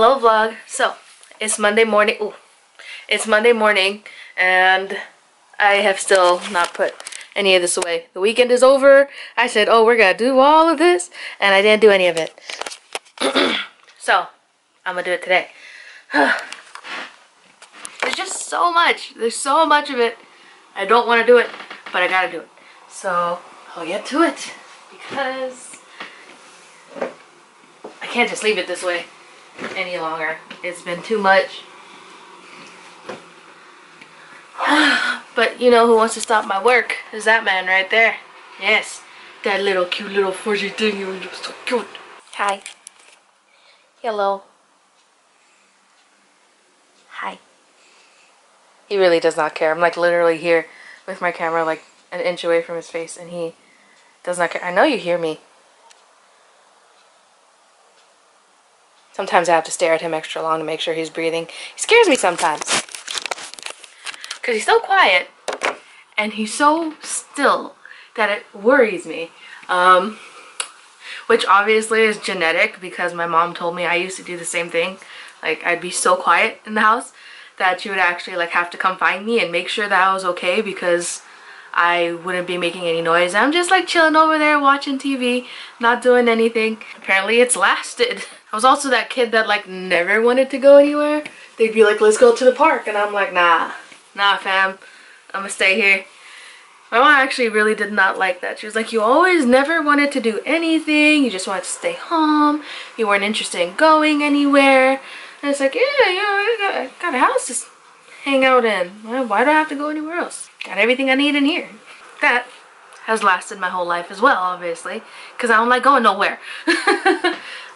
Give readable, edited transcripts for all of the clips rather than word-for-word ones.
Hello vlog. So it's Monday morning. Ooh, it's Monday morning and I have still not put any of this away. The weekend is over. I said, oh, we're gonna do all of this, and I didn't do any of it. So I'm gonna do it today. There's just so much. There's so much of it. I don't want to do it, but I gotta do it. So I'll get to it because I can't just leave it this way any longer. It's been too much. But you know who wants to stop my work is that man right there. Yes, that little cute little fuzzy thing. You're so cute. Hi. Hello. Hi. He really does not care. I'm like literally here with my camera like an inch away from his face and he does not care. I know you hear me. Sometimes I have to stare at him extra long to make sure he's breathing. He scares me sometimes. Because he's so quiet and he's so still that it worries me. Which obviously is genetic because my mom told me I used to do the same thing. Like I'd be so quiet in the house that she would actually like have to come find me and make sure that I was okay because I wouldn't be making any noise. I'm just like chilling over there watching TV, not doing anything. Apparently it's lasted. I was also that kid that like never wanted to go anywhere. They'd be like, let's go to the park. And I'm like, nah fam, I'm gonna stay here. My mom actually really did not like that. She was like, you always never wanted to do anything. You just wanted to stay home. You weren't interested in going anywhere. And it's like, yeah, I got a house to hang out in. Why do I have to go anywhere else? Got everything I need in here. That has lasted my whole life as well, obviously, because I don't like going nowhere.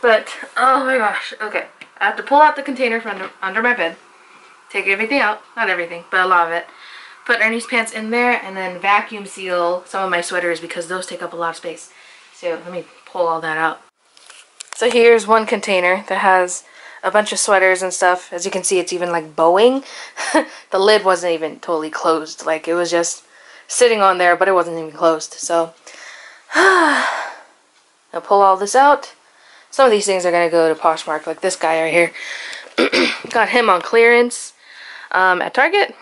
But, oh my gosh, okay. I have to pull out the container from under my bed. Take everything out. Not everything, but a lot of it. Put Ernie's pants in there and then vacuum seal some of my sweaters because those take up a lot of space. So let me pull all that out. So here's one container that has a bunch of sweaters and stuff. As you can see, it's even like bowing. The lid wasn't even totally closed. Like it was just sitting on there, but it wasn't even closed. So I'll pull all this out. Some of these things are gonna go to Poshmark, like this guy right here. Got him on clearance at Target.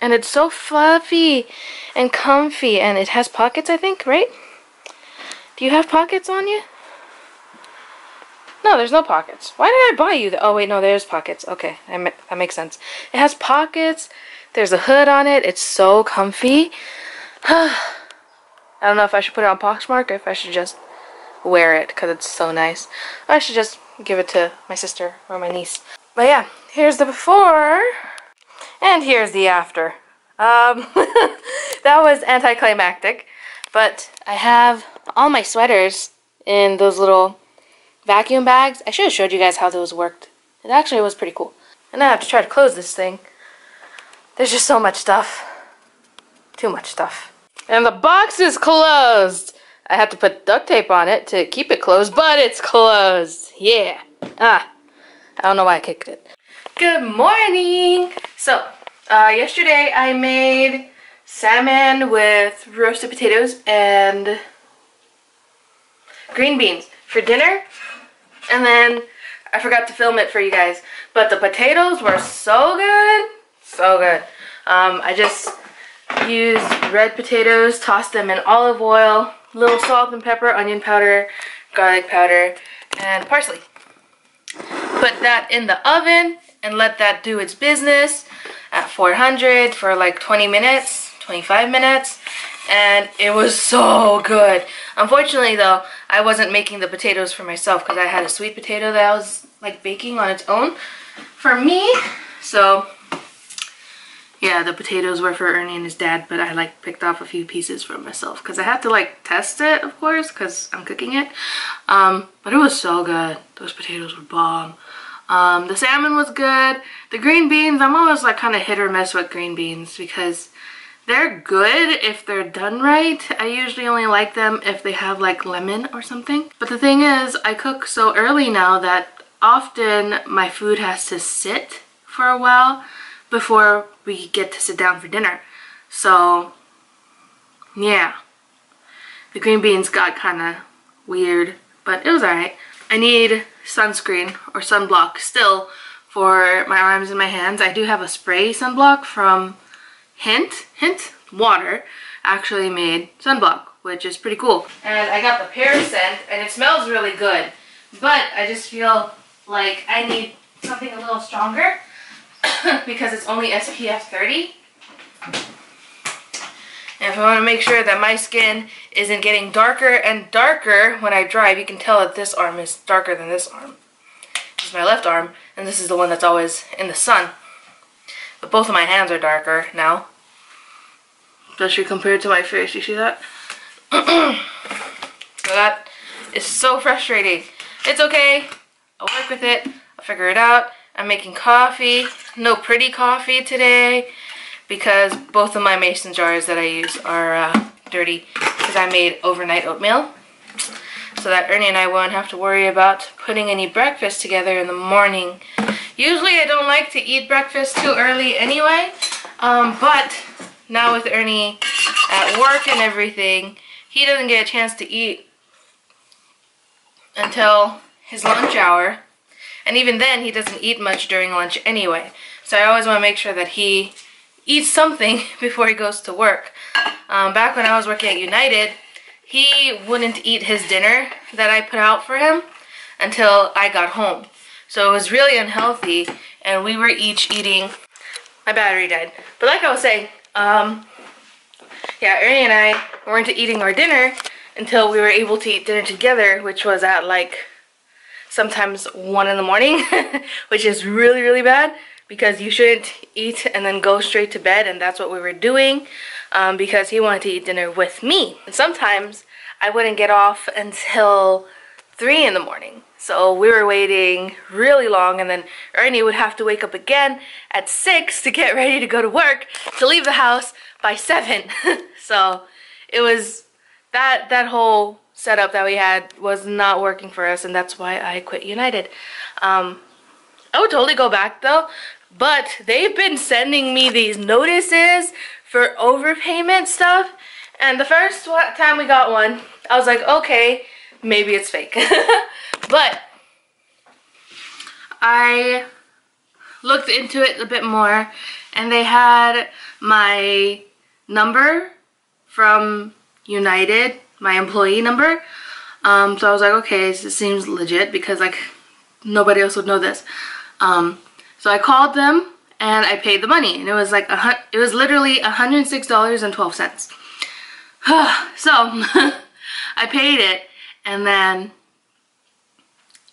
And it's so fluffy and comfy, and it has pockets, I think, right? Do you have pockets on you? No, there's no pockets. Why did I buy you that? Oh wait, no, there's pockets. Okay, that makes sense. It has pockets. There's a hood on it. It's so comfy. I don't know if I should put it on Poshmark or if I should just wear it because it's so nice. I should just give it to my sister or my niece. But yeah, here's the before. And here's the after. That was anticlimactic, but I have all my sweaters in those little vacuum bags. I should have showed you guys how those worked. It actually was pretty cool. And I have to try to close this thing. There's just so much stuff. Too much stuff. And the box is closed. I have to put duct tape on it to keep it closed, but it's closed. Yeah. I don't know why I kicked it. Good morning! So, yesterday I made salmon with roasted potatoes and green beans for dinner. And then I forgot to film it for you guys. But the potatoes were so good. So good. I just used red potatoes, tossed them in olive oil, little salt and pepper, onion powder, garlic powder, and parsley. Put that in the oven and let that do its business at 400 for like 20 minutes, 25 minutes, and it was so good. Unfortunately though, I wasn't making the potatoes for myself because I had a sweet potato that I was like baking on its own for me. So yeah, the potatoes were for Ernie and his dad, but I like picked off a few pieces for myself because I had to like test it, of course, because I'm cooking it. But it was so good. Those potatoes were bomb. The salmon was good. The green beans, I'm always like kind of hit or miss with green beans because they're good if they're done right. I usually only like them if they have like lemon or something. But the thing is, I cook so early now that often my food has to sit for a while before we get to sit down for dinner. So yeah, the green beans got kind of weird, but it was alright. I need sunscreen or sunblock still for my arms and my hands. I do have a spray sunblock from Hint Water actually made sunblock, which is pretty cool. And I got the pear scent, and it smells really good. But I just feel like I need something a little stronger because it's only SPF 30. And if I want to make sure that my skin isn't getting darker and darker when I drive, you can tell that this arm is darker than this arm. This is my left arm, and this is the one that's always in the sun. But both of my hands are darker now, especially compared to my face. You see that? So that is so frustrating. It's okay. I'll work with it. I'll figure it out. I'm making coffee. No pretty coffee today, because both of my mason jars that I use are dirty because I made overnight oatmeal, so that Ernie and I won't have to worry about putting any breakfast together in the morning. Usually I don't like to eat breakfast too early anyway, but now with Ernie at work and everything, he doesn't get a chance to eat until his lunch hour, and even then he doesn't eat much during lunch anyway. So I always want to make sure that he eat something before he goes to work. Back when I was working at United, he wouldn't eat his dinner that I put out for him until I got home. So it was really unhealthy, and we were each eating. My battery died. But like I was saying, yeah, Ernie and I weren't eating our dinner until we were able to eat dinner together, which was at like sometimes 1 in the morning, which is really, really bad, because you shouldn't eat and then go straight to bed, and that's what we were doing, because he wanted to eat dinner with me. And sometimes I wouldn't get off until 3 in the morning. So we were waiting really long, and then Ernie would have to wake up again at 6 to get ready to go to work, to leave the house by 7. So it was, that whole setup that we had was not working for us, and that's why I quit United. I would totally go back though, but they've been sending me these notices for overpayment stuff, and the first time we got one, I was like, okay, maybe it's fake. But I looked into it a bit more, and they had my number from United, my employee number. So I was like, okay, this seems legit, because like nobody else would know this. So I called them and I paid the money, and it was like it was literally $106.12. So I paid it, and then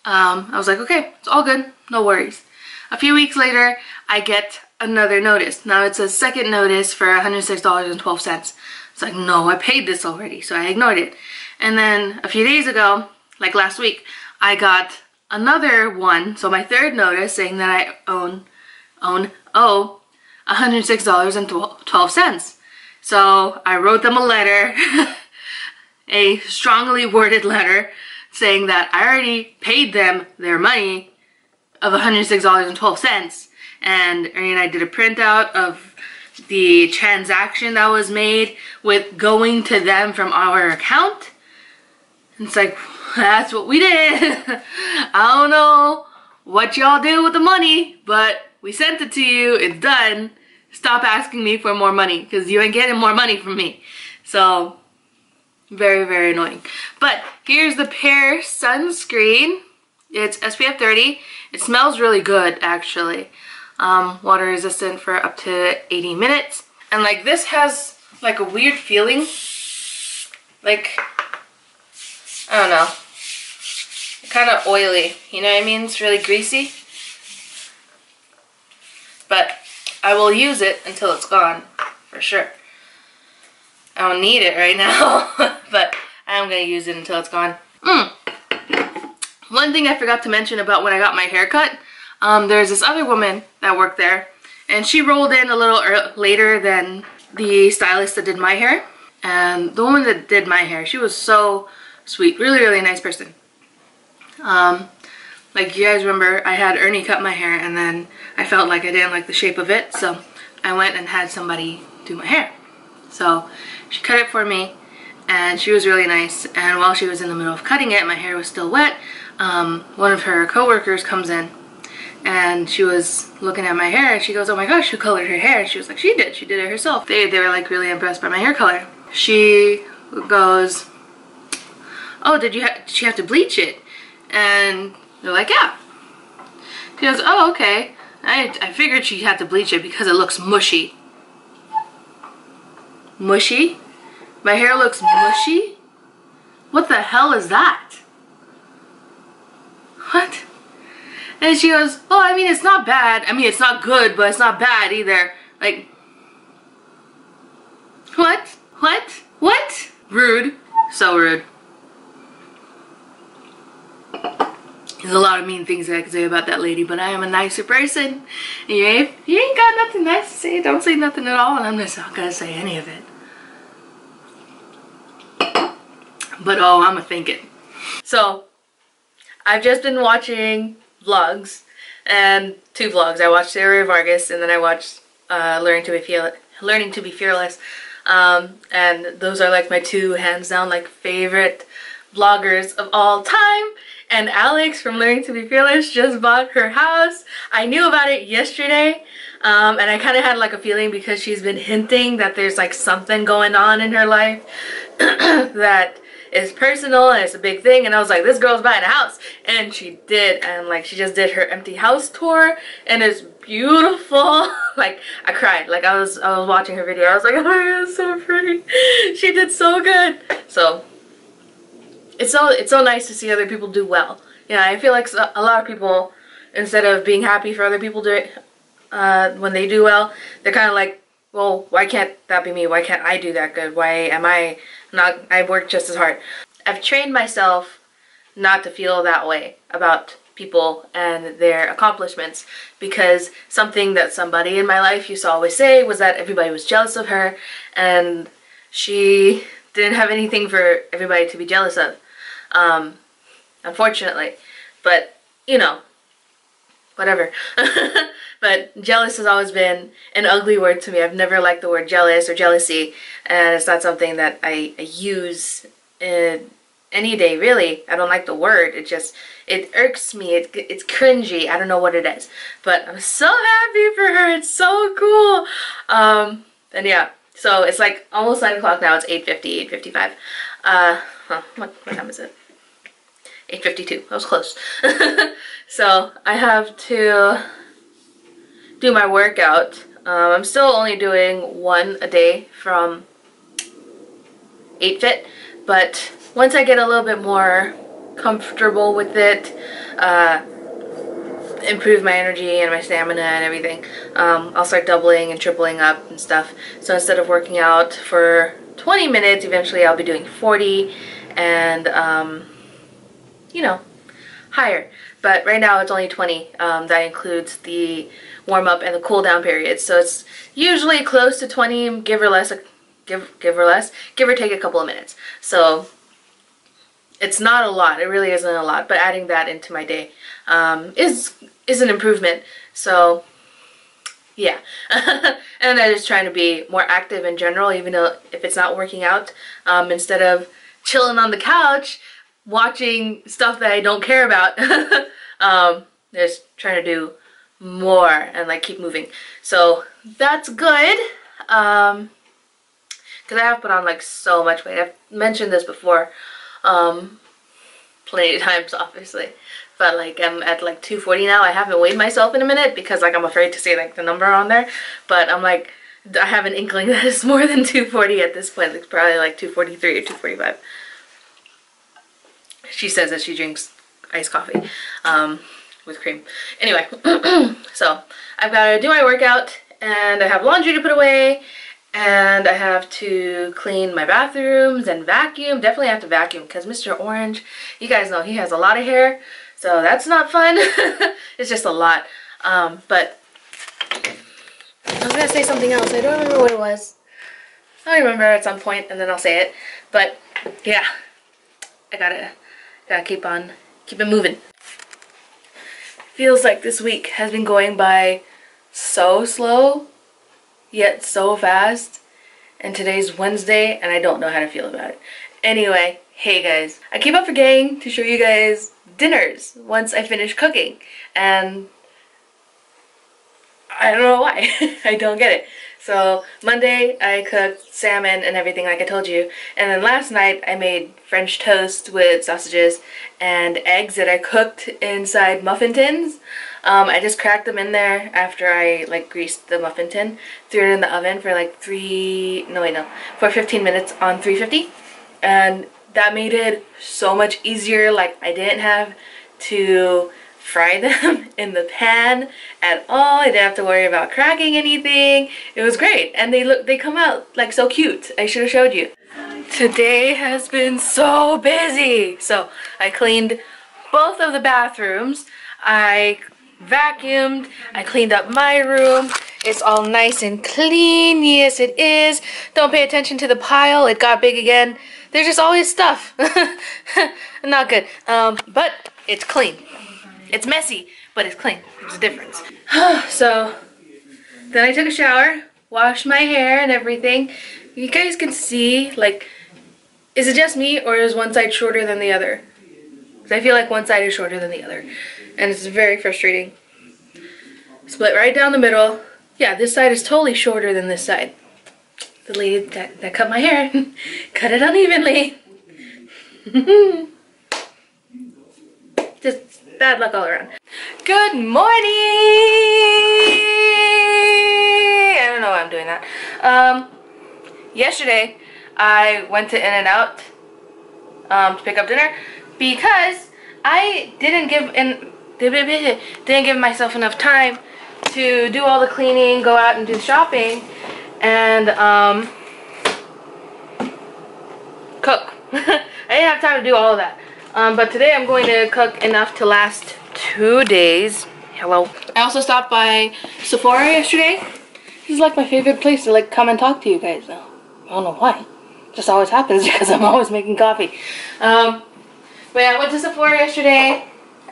I was like, okay, it's all good, no worries. A few weeks later, I get another notice. Now it's a second notice for $106.12. It's like, no, I paid this already, so I ignored it. And then a few days ago, like last week, I got another one, so my third notice, saying that I owe $106.12. So I wrote them a letter, a strongly worded letter, saying that I already paid them their money of $106.12, and Ernie and I did a printout of the transaction that was made with going to them from our account. And it's like, that's what we did. I don't know what y'all do with the money, but we sent it to you, it's done. Stop asking me for more money, because you ain't getting more money from me. So very, very annoying. But here's the Pear sunscreen. It's SPF 30. It smells really good, actually. Water resistant for up to 80 minutes. And like, this has like a weird feeling. Like, I don't know. Kind of oily, you know what I mean? It's really greasy. But I will use it until it's gone, for sure. I don't need it right now, but I am going to use it until it's gone. One thing I forgot to mention about when I got my hair cut, there's this other woman that worked there, and she rolled in a little later than the stylist that did my hair. And the woman that did my hair, she was so sweet, really, really nice person. Like, you guys remember, I had Ernie cut my hair, and then I felt like I didn't like the shape of it, so I went and had somebody do my hair. So she cut it for me, and she was really nice. And while she was in the middle of cutting it, my hair was still wet. one of her coworkers comes in, and she was looking at my hair, and she goes, "Oh my gosh, who colored her hair?" And she was like, she did it herself. They were like really impressed by my hair color. She goes, "Oh, did she have to bleach it?" And they're like, "Yeah." She goes, "Oh, okay. I figured she had to bleach it because it looks mushy." Mushy? My hair looks mushy? What the hell is that? What? And she goes, "Oh, I mean, it's not bad. I mean, it's not good, but it's not bad either." Like, what? What? What? Rude. So rude. There's a lot of mean things I could say about that lady, but I am a nicer person. And you ain't got nothing nice to say, don't say nothing at all, and I'm just not gonna say any of it. But oh, I'm a thinking. So, I've just been watching vlogs, and 2 vlogs. I watched Sarah Vargas, and then I watched Learning to Be Fearless. And those are like my 2 hands down like favorite vloggers of all time. And Alex from Learning to Be Fearless just bought her house. I knew about it yesterday, and I kind of had like a feeling because she's been hinting that there's like something going on in her life that is personal and it's a big thing, and I was like, this girl's buying a house. And she did, and like she just did her empty house tour, and it's beautiful. Like I cried. Like I was watching her video, I was like, oh my god, it's so pretty. She did so good. So it's so nice to see other people do well. Yeah, I feel like a lot of people, instead of being happy for other people when they do well, they're kind of like, well, why can't that be me? Why can't I do that good? Why am I not? I work just as hard. I've trained myself not to feel that way about people and their accomplishments, because something that somebody in my life used to always say was that everybody was jealous of her, and she didn't have anything for everybody to be jealous of. Unfortunately, but you know, whatever. But jealous has always been an ugly word to me. I've never liked the word jealous or jealousy, and it's not something that I use any day, really. I don't like the word. It irks me. It's cringy. I don't know what it is, but I'm so happy for her. It's so cool. And yeah, so it's like almost 9 o'clock now. It's 8:50, 8:55. What time is it? 8:52. I was close. So I have to do my workout. I'm still only doing 1 a day from 8Fit, but once I get a little bit more comfortable with it, improve my energy and my stamina and everything, I'll start doubling and tripling up and stuff. So instead of working out for 20 minutes, eventually I'll be doing 40 and you know, higher. But right now it's only 20. That includes the warm-up and the cool-down period. So it's usually close to 20, give or take a couple of minutes. So it's not a lot. It really isn't a lot. But adding that into my day is an improvement. So yeah. And I'm just trying to be more active in general, even though if it's not working out. Instead of chilling on the couch watching stuff that I don't care about, just trying to do more and like keep moving. So that's good, because I have put on like so much weight. I've mentioned this before plenty of times, obviously, but like I'm at like 240 now. I haven't weighed myself in a minute because like I'm afraid to say like the number on there, but I'm like, I have an inkling that it's more than 240 at this point. It's probably like 243 or 245. She says that she drinks iced coffee with cream. Anyway, so I've got to do my workout, and I have laundry to put away, and I have to clean my bathrooms and vacuum. Definitely have to vacuum because Mr. Orange, you guys know he has a lot of hair, so that's not fun. It's just a lot. But I was gonna say something else. I don't remember what it was. I'll remember at some point and then I'll say it. But yeah, I gotta keep it moving. Feels like this week has been going by so slow, yet so fast. And today's Wednesday, and I don't know how to feel about it. Anyway, hey guys, I keep on forgetting to show you guys dinners once I finish cooking, and I don't know why. I don't get it. So Monday I cooked salmon and everything like I told you, and then last night I made French toast with sausages and eggs that I cooked inside muffin tins. I just cracked them in there after I like greased the muffin tin, threw it in the oven for like for 15 minutes on 350, and that made it so much easier. Like I didn't have to fry them in the pan at all. I didn't have to worry about cracking anything. It was great, and they come out like so cute. I should have showed you. Today has been so busy. So I cleaned both of the bathrooms. I vacuumed. I cleaned up my room. It's all nice and clean. Yes, it is. Don't pay attention to the pile. It got big again. There's just always stuff. Not good. But it's clean. It's messy, but it's clean. There's a difference. So then I took a shower, washed my hair and everything. You guys can see, like, is it just me or is one side shorter than the other? Because I feel like one side is shorter than the other, and it's very frustrating. Split right down the middle. Yeah, this side is totally shorter than this side. The lady that cut my hair cut it unevenly. Just bad luck all around. Good morning! I don't know why I'm doing that. Yesterday, I went to In-N-Out to pick up dinner because I didn't give myself enough time to do all the cleaning, go out and do the shopping, and cook. I didn't have time to do all of that. But today I'm going to cook enough to last 2 days. Hello. I also stopped by Sephora yesterday. This is like my favorite place to like come and talk to you guys now. I don't know why. It just always happens because I'm always making coffee. But yeah, I went to Sephora yesterday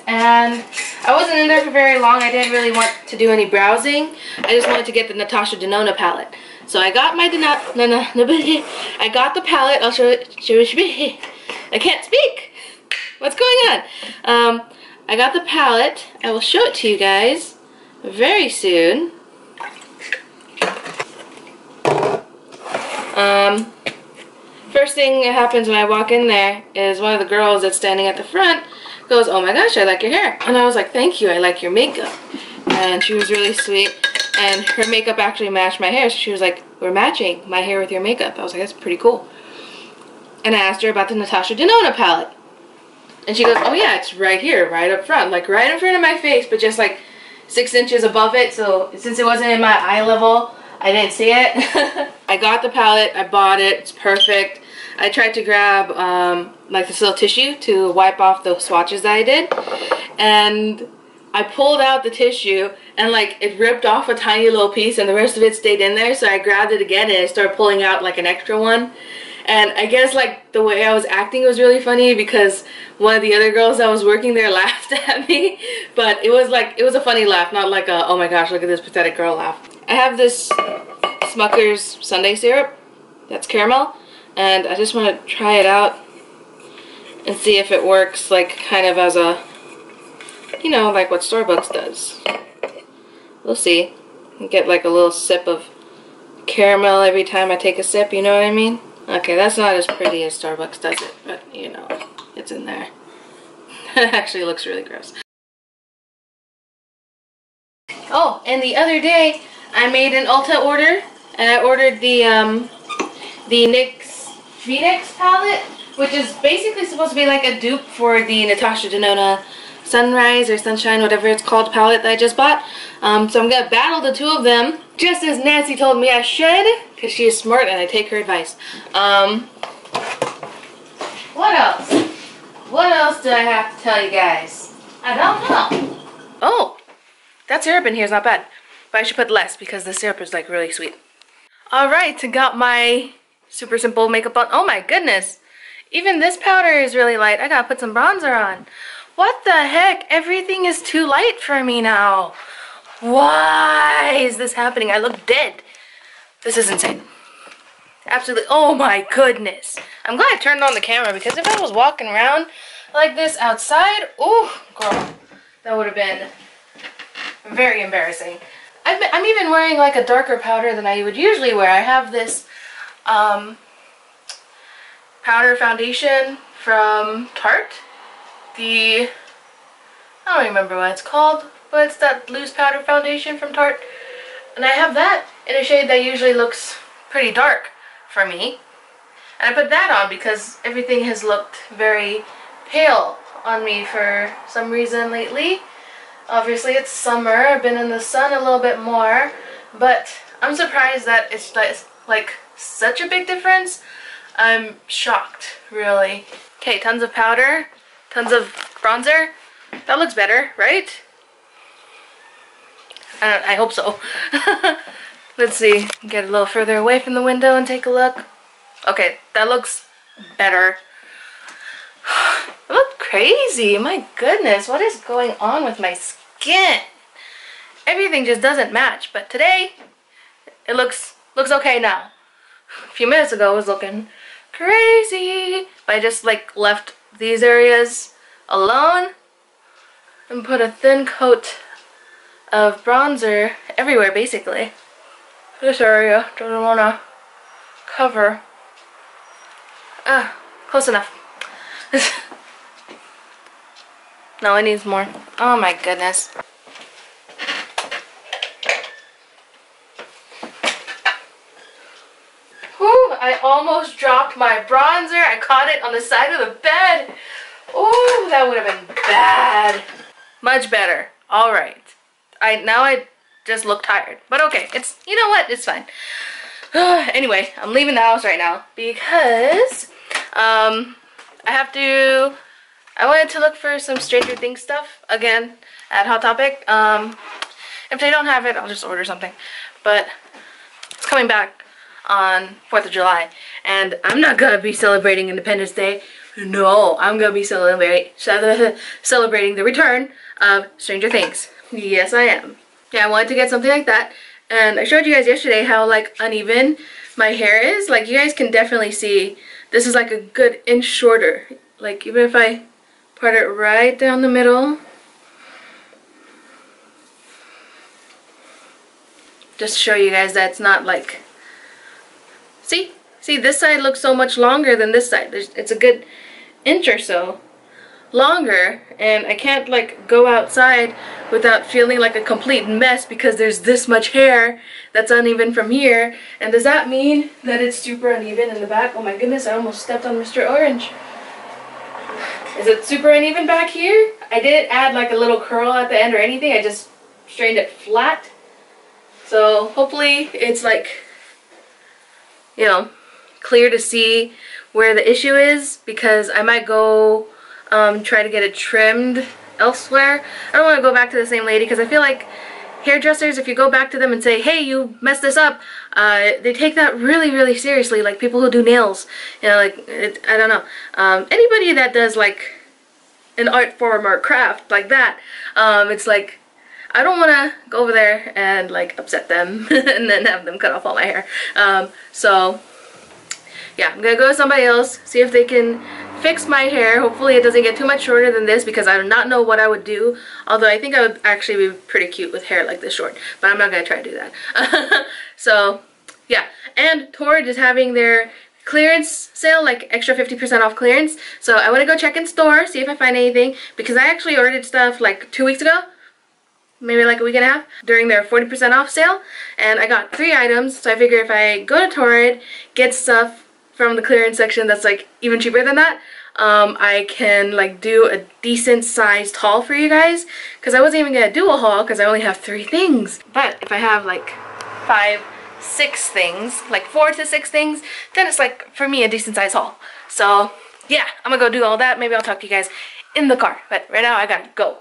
and I wasn't in there for very long. I didn't really want to do any browsing. I just wanted to get the Natasha Denona palette. So I got my I got the palette. I'll show it. I can't speak. What's going on? I got the palette. I will show it to you guys very soon. First thing that happens when I walk in there is one of the girls that's standing at the front goes, "Oh my gosh, I like your hair." And I was like, "Thank you, I like your makeup." And she was really sweet, and her makeup actually matched my hair. So she was like, "We're matching my hair with your makeup." I was like, "That's pretty cool." And I asked her about the Natasha Denona palette. And she goes, "Oh yeah, it's right here, right up front, like right in front of my face, but just like 6 inches above it. So since it wasn't in my eye level, I didn't see it." I got the palette, I bought it, it's perfect. I tried to grab like this little tissue to wipe off the swatches that I did, and I pulled out the tissue and like it ripped off a tiny little piece and the rest of it stayed in there. So I grabbed it again and I started pulling out like an extra one. And I guess like the way I was acting was really funny because one of the other girls that was working there laughed at me. But it was a funny laugh, not like a "oh my gosh, look at this pathetic girl" laugh. I have this Smucker's Sundae syrup that's caramel, and I just want to try it out and see if it works like kind of as a, you know, like what Starbucks does. We'll see. I get like a little sip of caramel every time I take a sip, you know what I mean? Okay, that's not as pretty as Starbucks does it, but you know, it's in there. It actually looks really gross. Oh, and the other day I made an Ulta order, and I ordered the NYX Phoenix palette, which is basically supposed to be like a dupe for the Natasha Denona Sunrise or Sunshine, whatever it's called, palette that I just bought. So I'm gonna battle the two of them, just as Nancy told me I should, because she is smart and I take her advice. What else? What else do I have to tell you guys? I don't know. Oh, that syrup in here is not bad, but I should put less because the syrup is like really sweet. Alright, I got my super simple makeup on. Oh my goodness, even this powder is really light. I gotta put some bronzer on. What the heck? Everything is too light for me now. Why is this happening? I look dead. This is insane. Absolutely. Oh my goodness. I'm glad I turned on the camera because if I was walking around like this outside, oh girl, that would have been very embarrassing. I'm even wearing like a darker powder than I would usually wear. I have this powder foundation from Tarte. I don't remember what it's called, but it's that loose powder foundation from Tarte. And I have that in a shade that usually looks pretty dark for me. And I put that on because everything has looked very pale on me for some reason lately. Obviously it's summer, I've been in the sun a little bit more, but I'm surprised that it's like such a big difference. I'm shocked, really. Okay, tons of powder, tons of bronzer. That looks better, right? I hope so. Let's see, get a little further away from the window and take a look. Okay, that looks better. I look crazy, my goodness, what is going on with my skin? Everything just doesn't match, but today it looks okay now. A few minutes ago it was looking crazy. But I just like left these areas alone and put a thin coat of bronzer everywhere basically. This area doesn't want to cover. Close enough. No, it needs more. Oh my goodness. Whew, I almost dropped my bronzer. I caught it on the side of the bed. Ooh, that would have been bad. Much better. Alright. Now I just look tired. But okay, you know what? It's fine. Anyway, I'm leaving the house right now because I wanted to look for some Stranger Things stuff again at Hot Topic. If they don't have it, I'll just order something. But it's coming back on 4th of July, and I'm not gonna be celebrating Independence Day. No, I'm gonna be celebrating the return of Stranger Things. Yes, I am. Yeah, I wanted to get something like that, and I showed you guys yesterday how like uneven my hair is. Like you guys can definitely see this is like a good inch shorter. Like even if I part it right down the middle, just to show you guys that it's not like, see this side looks so much longer than this side. It's a good inch or so longer, and I can't like go outside without feeling like a complete mess because there's this much hair that's uneven from here. And does that mean that it's super uneven in the back? Oh my goodness, I almost stepped on Mr. Orange. Is it super uneven back here? I didn't add like a little curl at the end or anything. I just strained it flat. So hopefully it's like, you know, clear to see where the issue is, because I might go try to get it trimmed elsewhere. I don't want to go back to the same lady because I feel like hairdressers, if you go back to them and say, hey, you messed this up, they take that really, really seriously. Like people who do nails, you know, like I don't know, anybody that does like an art form or craft like that, it's like I don't want to go over there and like upset them and then have them cut off all my hair. So yeah, I'm gonna go to somebody else, see if they can fix my hair. Hopefully it doesn't get too much shorter than this, because I do not know what I would do. Although I think I would actually be pretty cute with hair like this short, but I'm not gonna try to do that. So yeah, and Torrid is having their clearance sale, like extra 50% off clearance. So I want to go check in store, see if I find anything, because I actually ordered stuff like 2 weeks ago, maybe like a week and a half, during their 40% off sale, and I got 3 items. So I figure if I go to Torrid, get stuff from the clearance section that's like even cheaper than that, I can like do a decent sized haul for you guys, because I wasn't even gonna do a haul because I only have 3 things. But if I have like 5, 6 things, like 4 to 6 things, then it's like for me a decent sized haul. So yeah, I'm gonna go do all that. Maybe I'll talk to you guys in the car, but right now I gotta go.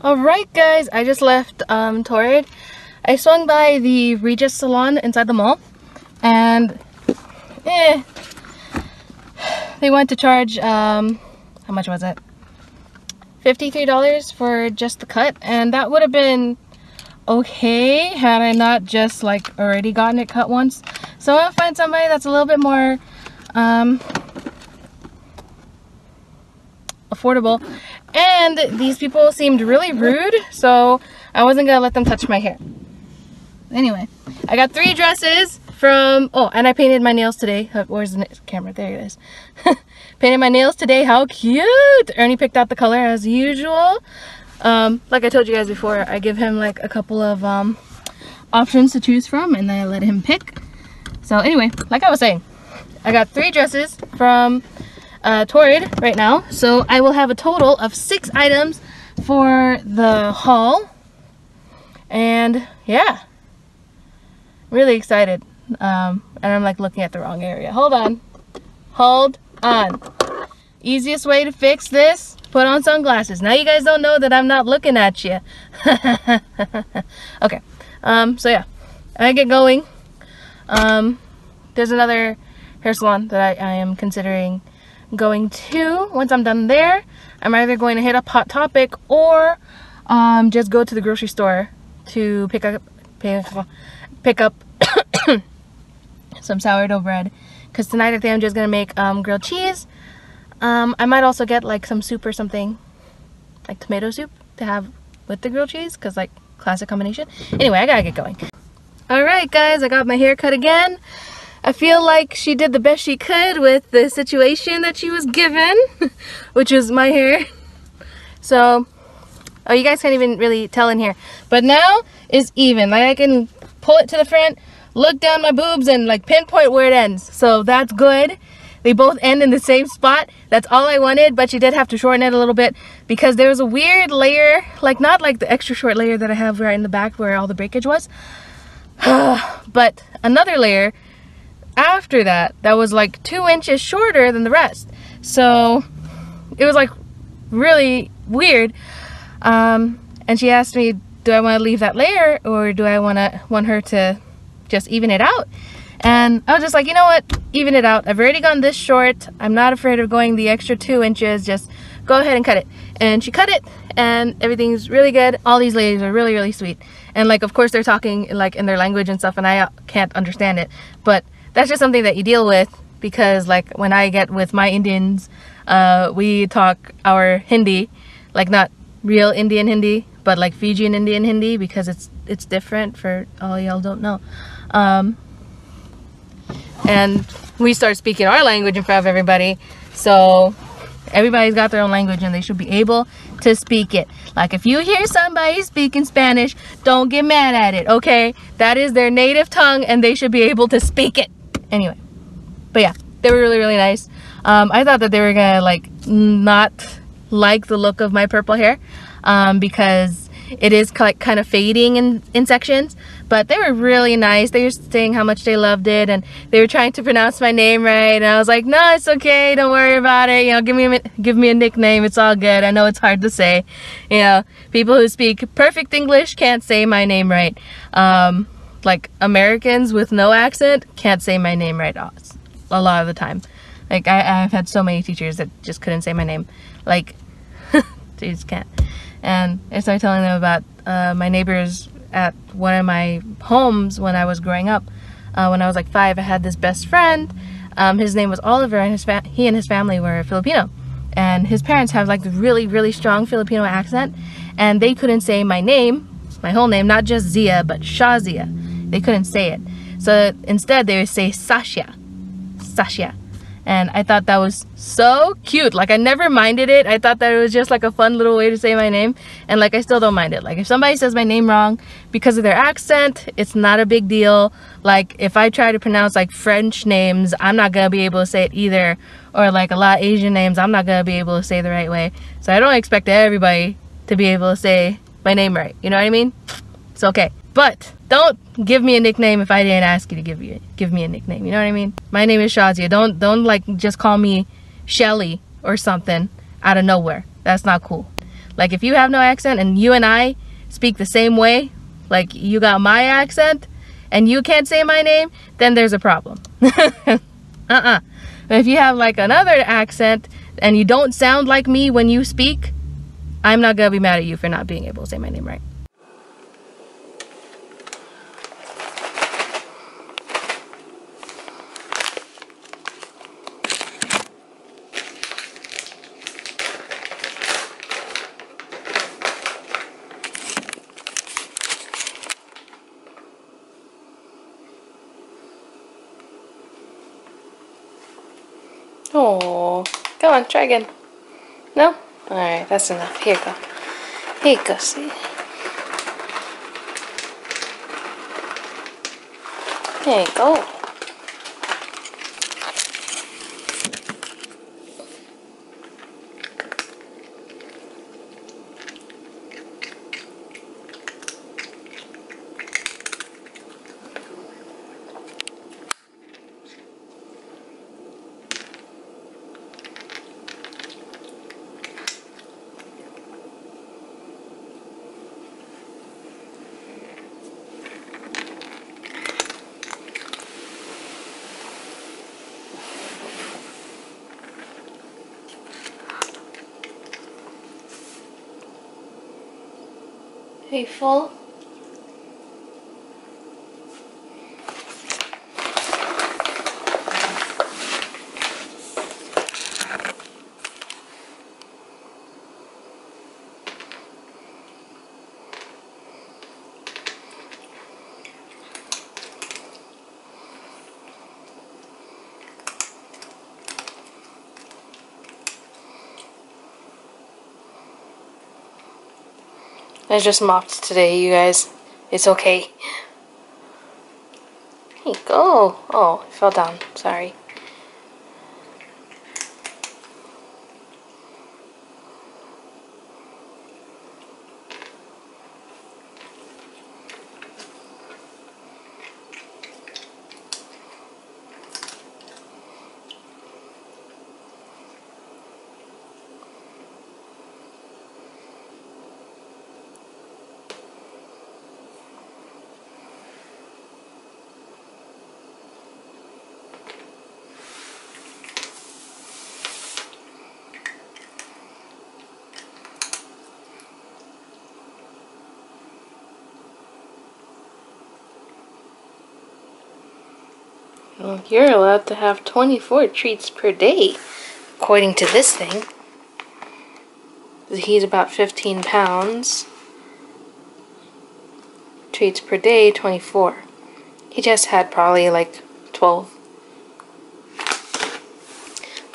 Alright guys, I just left Torrid. I swung by the Regis salon inside the mall, and they wanted to charge how much was it? $53 for just the cut, and that would have been okay had I not just like already gotten it cut once. So I'll find somebody that's a little bit more affordable. And these people seemed really rude, so I wasn't gonna let them touch my hair. Anyway, I got 3 dresses from, oh, and I painted my nails today. Where's the camera? There it is. Painted my nails today. How cute! Ernie picked out the color as usual. Like I told you guys before, I give him like a couple of options to choose from, and then I let him pick. So anyway, like I was saying, I got 3 dresses from Torrid right now, so I will have a total of 6 items for the haul. And yeah, really excited. And I'm like looking at the wrong area. Hold on. Easiest way to fix this, put on sunglasses. Now you guys don't know that I'm not looking at you. Okay, so yeah, I get going. There's another hair salon that I am considering going to. Once I'm done there, I'm either going to hit up Hot Topic or just go to the grocery store to pick up some sourdough bread, because tonight I think I'm just gonna make grilled cheese. I might also get like some soup or something, like tomato soup to have with the grilled cheese, because like classic combination. Anyway, I gotta get going. Alright guys, I got my hair cut again. I feel like she did the best she could with the situation that she was given, which is my hair. So, oh, you guys can't even really tell in here, but now is even. Like I can pull it to the front, look down my boobs, and like pinpoint where it ends. So that's good. They both end in the same spot. That's all I wanted, but she did have to shorten it a little bit because there was a weird layer, like not like the extra short layer that I have right in the back where all the breakage was, but another layer after that was like 2 inches shorter than the rest. So it was like really weird. And she asked me, do I want to leave that layer or do I want her to just even it out? And I was just like, you know what, even it out. I've already gone this short. I'm not afraid of going the extra 2 inches. Just go ahead and cut it. And she cut it, and everything's really good. All these ladies are really, really sweet. And like, of course, they're talking like in their language and stuff, and I can't understand it. But that's just something that you deal with, because like when I get with my Indians, we talk our Hindi, like not real Indian Hindi, but like Fijian Indian Hindi, because it's different for all y'all don't know. And we start speaking our language in front of everybody, so everybody's got their own language and they should be able to speak it. Like if you hear somebody speaking Spanish, don't get mad at it, okay? That is their native tongue and they should be able to speak it. Anyway, but yeah, they were really, really nice. I thought that they were gonna like not like the look of my purple hair, because it is like kind of fading in sections, but they were really nice. They were saying how much they loved it, and they were trying to pronounce my name right, and I was like, no, it's okay, don't worry about it, you know, give me a nickname, it's all good. I know it's hard to say, you know, people who speak perfect English can't say my name right. Like Americans with no accent can't say my name right a lot of the time. Like I've had so many teachers that just couldn't say my name, like they just can't. And I started telling them about my neighbors at one of my homes when I was growing up. When I was like 5, I had this best friend. His name was Oliver, and he and his family were Filipino. And his parents have like a really, really strong Filipino accent, and they couldn't say my name, my whole name, not just Ziya, but Ziya. They couldn't say it. So instead they would say Sasha. And I thought that was so cute. Like I never minded it. I thought that it was just like a fun little way to say my name, and like I still don't mind it. Like if somebody says my name wrong because of their accent, it's not a big deal. Like if I try to pronounce like French names, I'm not gonna be able to say it either, or like a lot of Asian names, I'm not gonna be able to say the right way. So I don't expect everybody to be able to say my name right, you know what I mean? It's okay, but don't give me a nickname if I didn't ask you to give me a nickname. You know what I mean? My name is Shazia. Don't like just call me Shelly or something out of nowhere. That's not cool. Like if you have no accent and you and I speak the same way, like you got my accent and you can't say my name, then there's a problem. But if you have like another accent and you don't sound like me when you speak, I'm not gonna be mad at you for not being able to say my name right. Oh, go on, try again. No? Alright, that's enough. Here you go. Here you go, see? There you go. Are you full? I just mopped today, you guys. It's okay. Here you go. Oh, it fell down. Sorry. Well, you're allowed to have 24 treats per day, according to this thing. He's about 15 pounds. Treats per day, 24. He just had probably like 12.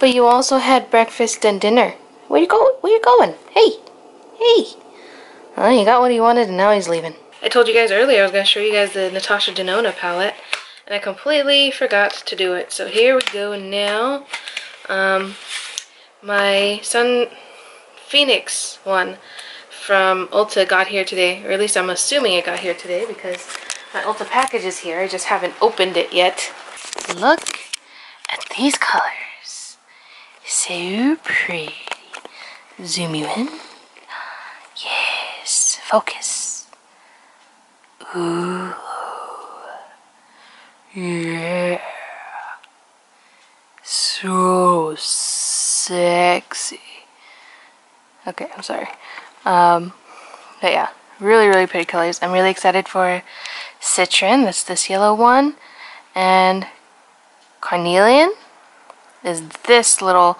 But you also had breakfast and dinner. Where you go? Where you going? Hey! Hey! Well, he got what he wanted and now he's leaving. I told you guys earlier I was going to show you guys the Natasha Denona palette. And I completely forgot to do it. So here we go now. My Sun Phoenix one from Ulta got here today. Or at least I'm assuming it got here today because my Ulta package is here. I just haven't opened it yet. Look at these colors. So pretty. Zoom you in. Yes. Focus. Ooh. Yeah, so sexy. Okay, I'm sorry. But yeah, really pretty colors. I'm really excited for Citron. That's this yellow one, and Carnelian is this little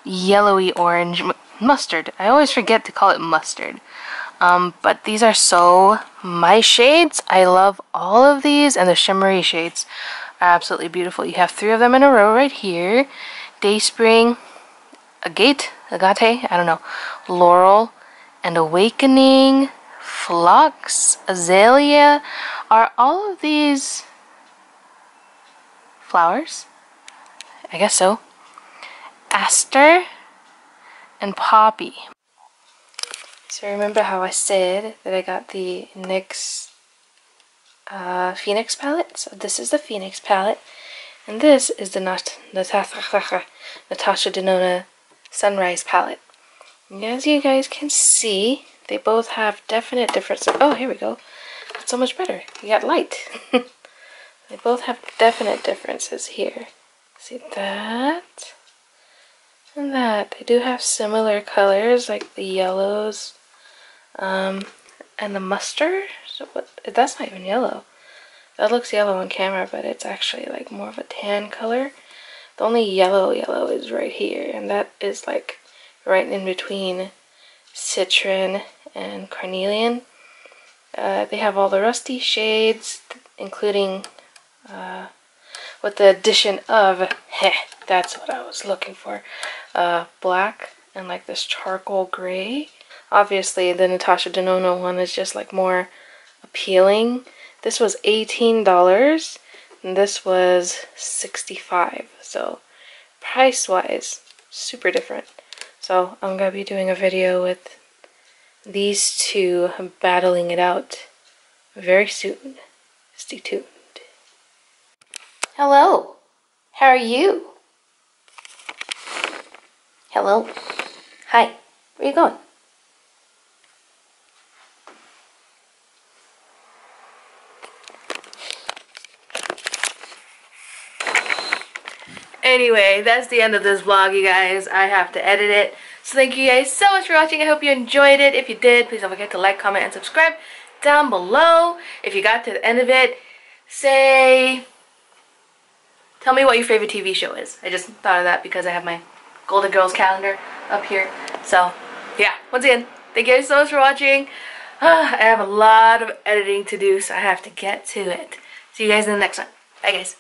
yellowy orange mustard. I always forget to call it mustard. But these are so my shades. I love all of these, and the shimmery shades are absolutely beautiful. You have 3 of them in a row right here. Dayspring, Agate, I don't know, Laurel, and Awakening, Phlox, Azalea. Are all of these flowers? I guess so. Aster and Poppy. So remember how I said that I got the NYX Phoenix palette? So this is the Phoenix palette, and this is the Natasha Denona Sunrise palette. And as you guys can see, they both have definite differences. Oh, here we go. That's so much better. You got light. They both have definite differences here. See that? And that. They do have similar colors, like the yellows and the mustard. So what? That's not even yellow. That looks yellow on camera, but it's actually like more of a tan color. The only yellow is right here, and that is like right in between citron and carnelian. They have all the rusty shades, including with the addition of, that's what I was looking for, black and like this charcoal gray. Obviously the Natasha Denona one is just like more appealing. This was $18 and this was $65, so price wise super different. So I'm gonna be doing a video with these two battling it out very soon. Stay tuned. Hello, how are you? Hello, hi, where are you going? Anyway, that's the end of this vlog, you guys. I have to edit it. So thank you guys so much for watching. I hope you enjoyed it. If you did, please don't forget to like, comment, and subscribe down below. If you got to the end of it, tell me what your favorite TV show is. I just thought of that because I have my Golden Girls calendar up here. So, yeah. Once again, thank you guys so much for watching. I have a lot of editing to do, so I have to get to it. See you guys in the next one. Bye, guys.